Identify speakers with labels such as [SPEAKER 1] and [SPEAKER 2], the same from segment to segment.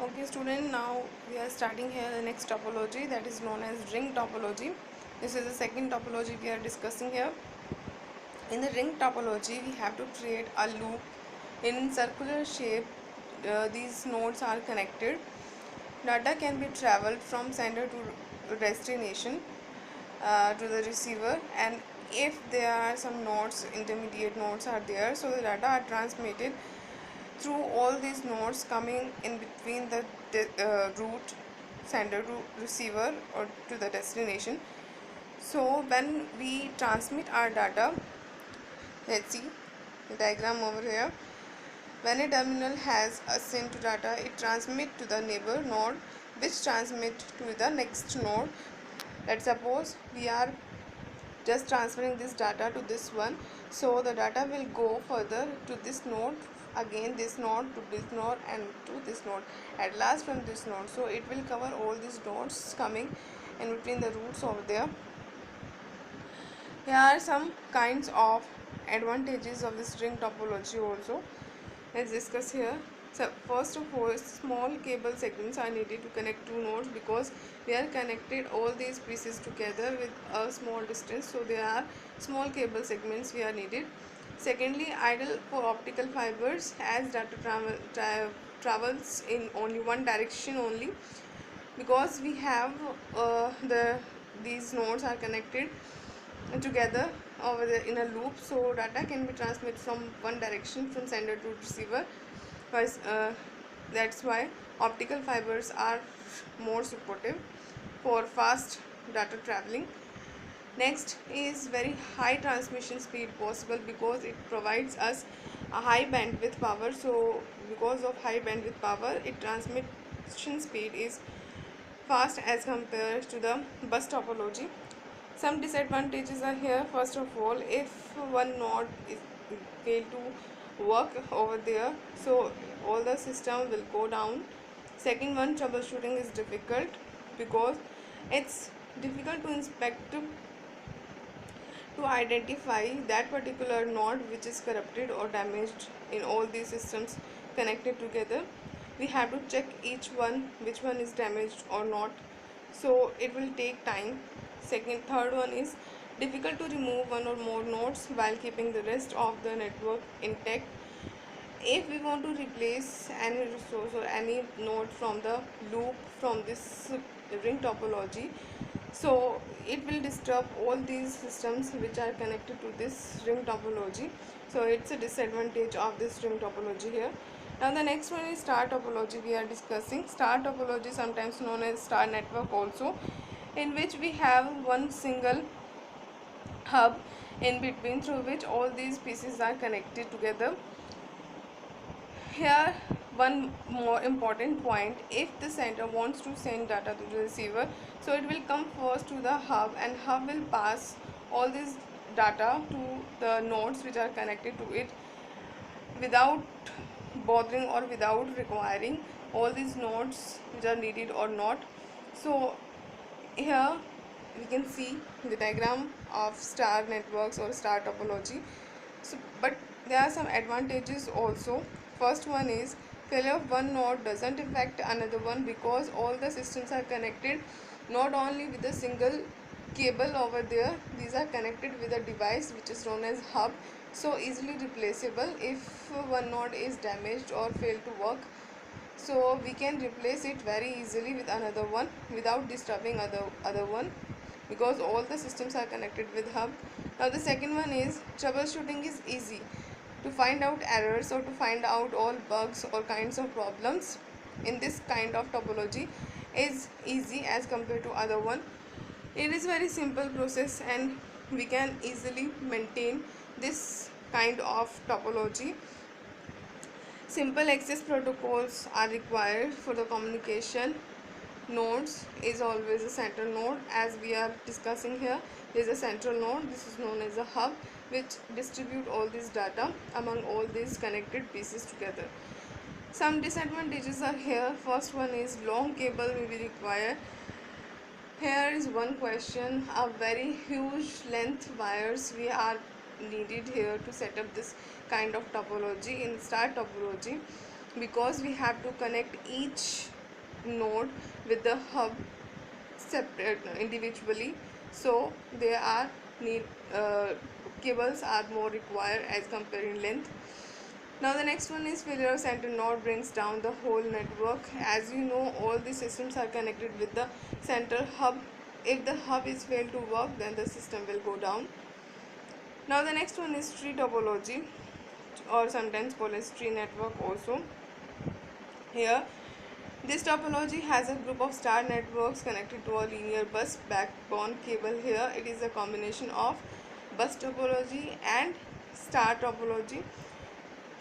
[SPEAKER 1] Okay student, now we are starting here the next topology that is known as ring topology. This is the second topology we are discussing here. In the ring topology we have to create a loop in circular shape. These nodes are connected. Data can be traveled from sender to destination to the receiver, and if there are some nodes, intermediate nodes are there, so the data are transmitted through all these nodes coming in between the route sender to receiver or to the destination. So when we transmit our data, let's see the diagram over here. When a terminal has a sent to data, it transmit to the neighbor node, which transmit to the next node. Let's suppose we are just transferring this data to this one, so the data will go further to this node, again this node, to this node, and to this node, at last from this node. So it will cover all these nodes coming in between the routes over there. Here are some kinds of advantages of this ring topology also. Let's discuss here. So first of all, small cable segments are needed to connect two nodes because we are connected all these pieces together with a small distance, so there are small cable segments we are needed. Secondly, idle for optical fibers, as data travels in only one direction only, because we have these nodes are connected together over there in a loop, so data can be transmitted from one direction from sender to receiver. That's why optical fibers are more supportive for fast data traveling. Next is very high transmission speed possible because it provides us a high bandwidth power. So because of high bandwidth power, its transmission speed is fast as compared to the bus topology. Some disadvantages are here. First of all, if one node is fail to work over there, so all the system will go down. Second one, troubleshooting is difficult because it's difficult to inspect, to identify that particular node which is corrupted or damaged in all these systems connected together. We have to check each one which one is damaged or not, so it will take time. Third one is difficult to remove one or more nodes while keeping the rest of the network intact. If we want to replace any resource or any node from the loop from this ring topology, so it will disturb all these systems which are connected to this ring topology. So it's a disadvantage of this ring topology here. Now the next one is star topology. We are discussing star topology, sometimes known as star network also, in which we have one single hub in between through which all these pieces are connected together. Here one more important point: if the sender wants to send data to the receiver, so it will come first to the hub, and hub will pass all this data to the nodes which are connected to it without bothering or without requiring all these nodes which are needed or not. So here we can see the diagram of star networks or star topology. So but there are some advantages also. First one is failure of one node doesn't affect another one because all the systems are connected not only with a single cable over there, these are connected with a device which is known as hub, so easily replaceable. If one node is damaged or fail to work, so we can replace it very easily with another one without disturbing other one, because all the systems are connected with hub. Now the second one is troubleshooting is easy. To find out errors or to find out all bugs or kinds of problems in this kind of topology is easy as compared to other one. It is very simple process and we can easily maintain this kind of topology. Simple access protocols are required for the communication. Nodes is always a central node, as we are discussing here. There is a central node, this is known as a hub, which distribute all this data among all these connected pieces together. Some disadvantages are here. First one is long cable may be required. Here is one question: a very huge length wires we are needed here to set up this kind of topology in star topology, because we have to connect each node with the hub separate individually, so there are need cables are more required as compared in length. Now the next one is failure of center node brings down the whole network. As you know, all the systems are connected with the central hub. If the hub is failed to work, then the system will go down. Now the next one is tree topology, or sometimes called as tree network also. Here, this topology has a group of star networks connected to a linear bus backbone cable. Here it is a combination of bus topology and star topology.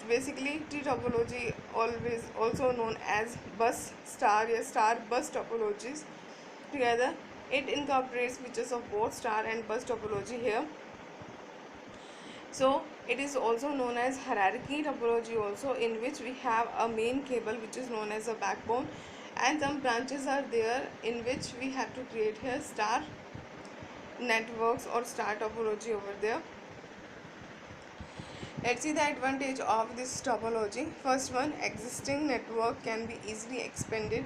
[SPEAKER 1] Basically, tree topology, always also known as bus star or star bus topologies. Together, it incorporates features of both star and bus topology here. So it is also known as hierarchy topology also, in which we have a main cable which is known as a backbone, and some branches are there in which we have to create here star networks or star topology over there. Let's see the advantage of this topology. First one, existing network can be easily expanded.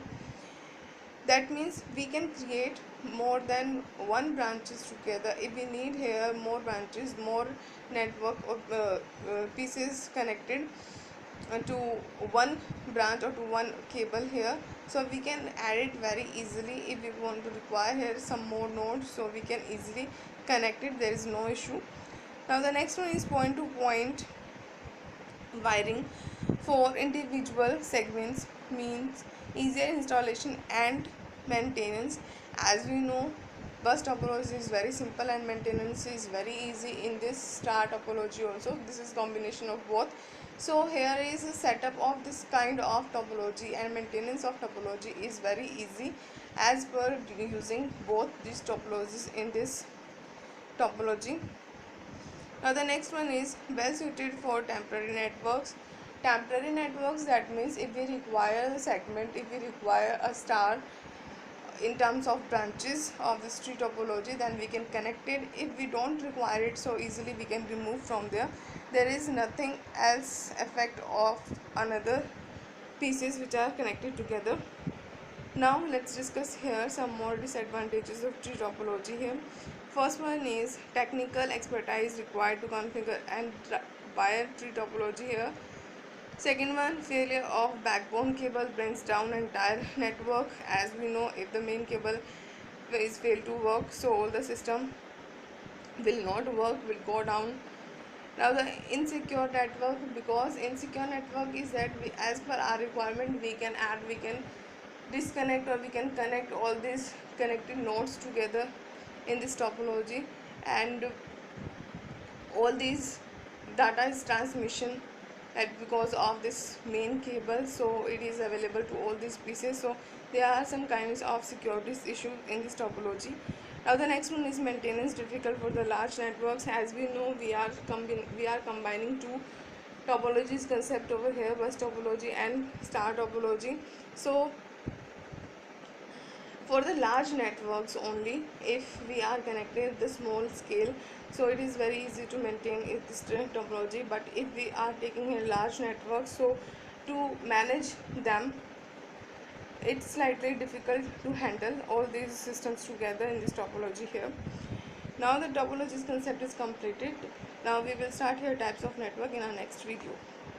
[SPEAKER 1] That means we can create more than one branches together. If we need here more branches, more network or pieces connected to one branch or to one cable here, so we can add it very easily. If we want to require here some more nodes, so we can easily connect it, there is no issue. Now the next one is point to point wiring for individual segments, means easier installation and maintenance. As we know, bus topology is very simple and maintenance is very easy. In this star topology also, this is combination of both. So here is a setup of this kind of topology, and maintenance of topology is very easy as per using both these topologies in this topology. Now the next one is well suited for temporary networks. Temporary networks, that means if we require a segment, if we require a star in terms of branches of this tree topology, then we can connect it. If we don't require it so easily, we can remove from there. There is nothing else effect of another pieces which are connected together. Now let's discuss here some more disadvantages of tree topology here. First one is technical expertise required to configure and wire tree topology here. Second one, failure of backbone cable brings down entire network. As we know, if the main cable is failed to work, so all the system will not work, will go down. Now the insecure network, because insecure network is that we, as per our requirement, we can add, we can disconnect, or we can connect all these connected nodes together in this topology, and all these data is transmission because of this main cable, so it is available to all these pieces. So there are some kinds of security issues in this topology. Now the next one is maintenance difficult for the large networks. As we know, we are combining two topologies concept over here, bus topology and star topology. So for the large networks only, if we are connected the small scale, so it is very easy to maintain this topology. But if we are taking a large network, so to manage them, it's slightly difficult to handle all these systems together in this topology here. Now the topologies concept is completed. Now we will start here types of network in our next video.